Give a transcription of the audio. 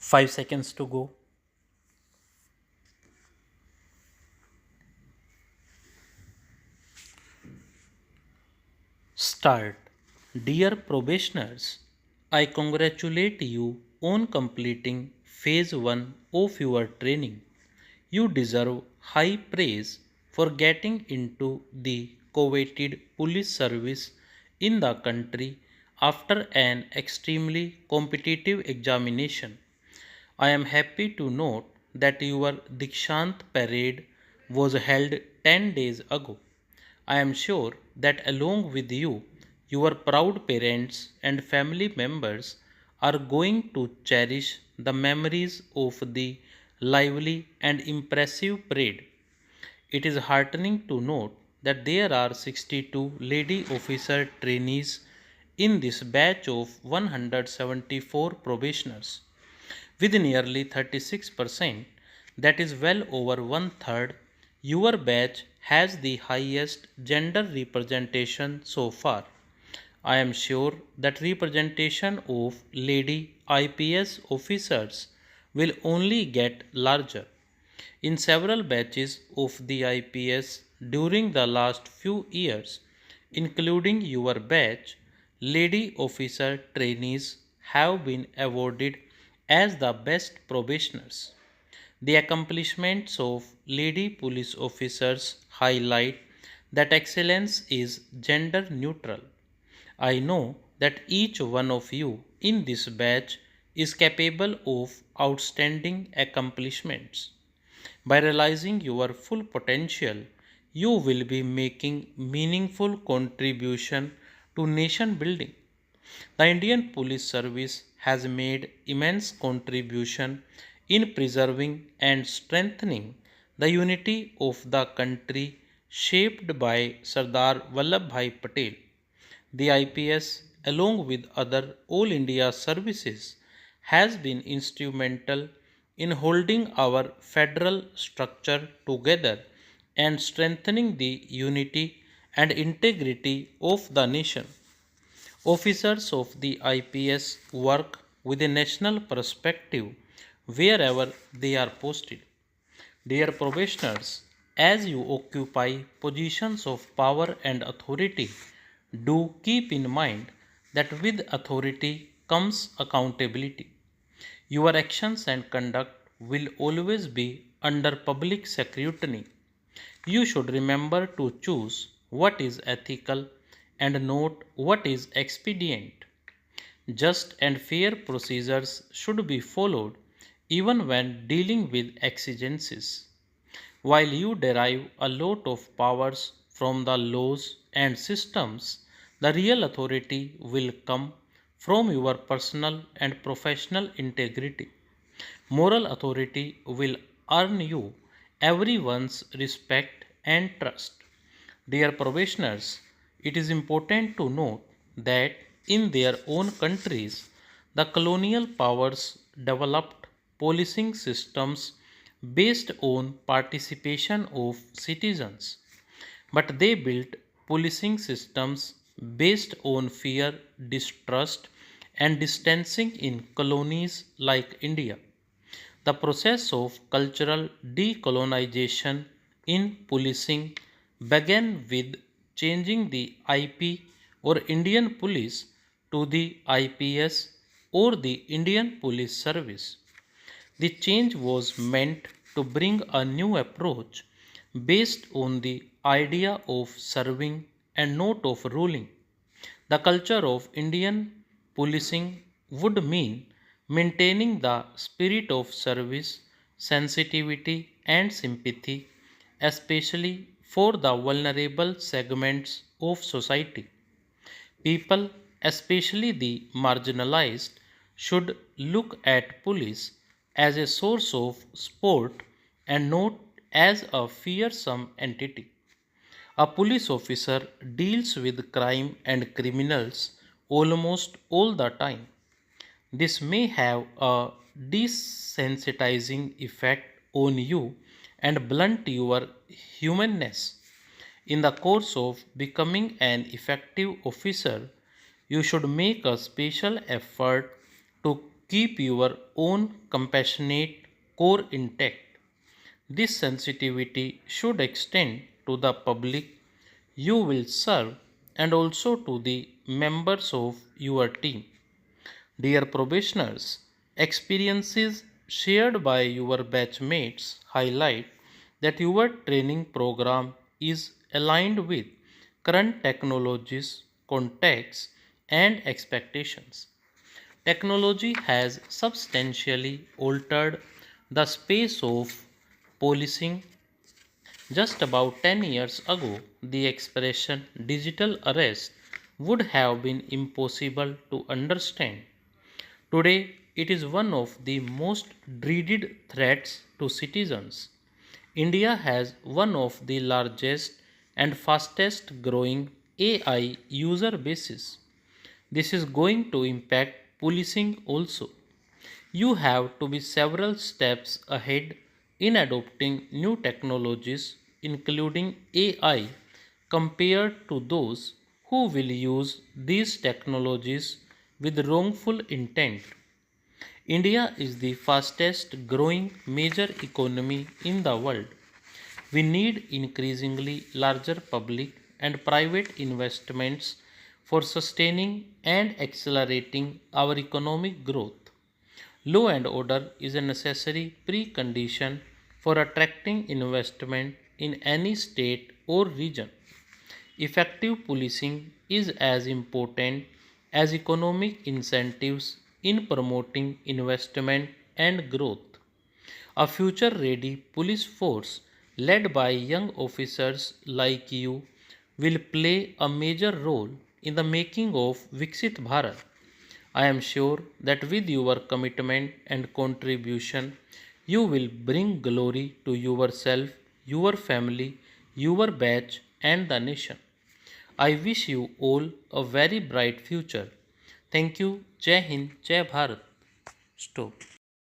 5 seconds to go. Start. Dear probationers, I congratulate you on completing phase 1 of your training. You deserve high praise for getting into the coveted police service in the country after an extremely competitive examination. I am happy to note that your Dikshant parade was held 10 days ago. I am sure that along with you, your proud parents and family members are going to cherish the memories of the lively and impressive parade. It is heartening to note that there are 62 lady officer trainees in this batch of 174 probationers. With nearly 36%, that is well over one third, your batch has the highest gender representation so far. I am sure that representation of lady IPS officers will only get larger. In several batches of the IPS during the last few years, including your batch, lady officer trainees have been awarded as the best probationers. The accomplishments of lady police officers highlight that excellence is gender neutral. I know that each one of you in this batch is capable of outstanding accomplishments. By realizing your full potential, you will be making meaningful contribution to nation building. The Indian Police Service has made immense contribution in preserving and strengthening the unity of the country shaped by Sardar Vallabhbhai Patel. The IPS, along with other All India services, has been instrumental in holding our federal structure together and strengthening the unity and integrity of the nation. Officers of the IPS work with a national perspective wherever they are posted. Dear probationers, as you occupy positions of power and authority, do keep in mind that with authority comes accountability. Your actions and conduct will always be under public scrutiny. You should remember to choose what is ethical and note what is expedient. Just and fair procedures should be followed even when dealing with exigencies. While you derive a lot of powers from the laws and systems, the real authority will come from your personal and professional integrity. Moral authority will earn you everyone's respect and trust. Dear probationers, it is important to note that in their own countries, the colonial powers developed policing systems based on participation of citizens. But they built policing systems based on fear, distrust, and distancing in colonies like India. The process of cultural decolonization in policing began with changing the IP or Indian Police to the IPS or the Indian Police Service. The change was meant to bring a new approach based on the idea of serving and not of ruling. The culture of Indian policing would mean maintaining the spirit of service, sensitivity, and sympathy, especially for the vulnerable segments of society. People, especially the marginalized, should look at police as a source of support and not as a fearsome entity. A police officer deals with crime and criminals almost all the time. This may have a desensitizing effect on you and blunt your humanness. In the course of becoming an effective officer, you should make a special effort to Keep your own compassionate core intact. This sensitivity should extend to the public you will serve and also to the members of your team. Dear probationers, experiences shared by your batchmates highlight that your training program is aligned with current technologies, contexts, and expectations. Technology has substantially altered the space of policing. Just about 10 years ago, the expression digital arrest would have been impossible to understand. Today, it is one of the most dreaded threats to citizens. India has one of the largest and fastest growing AI user bases. This is going to impact policing also. You have to be several steps ahead in adopting new technologies, including AI, compared to those who will use these technologies with wrongful intent. India is the fastest growing major economy in the world. We need increasingly larger public and private investments for sustaining and accelerating our economic growth. Law and order is a necessary precondition for attracting investment in any state or region. Effective policing is as important as economic incentives in promoting investment and growth. A future ready police force led by young officers like you will play a major role in the making of Viksit Bharat. I am sure that with your commitment and contribution, you will bring glory to yourself, your family, your batch, and the nation. I wish you all a very bright future. Thank you. Jai Hind, Jai Bharat. Stop.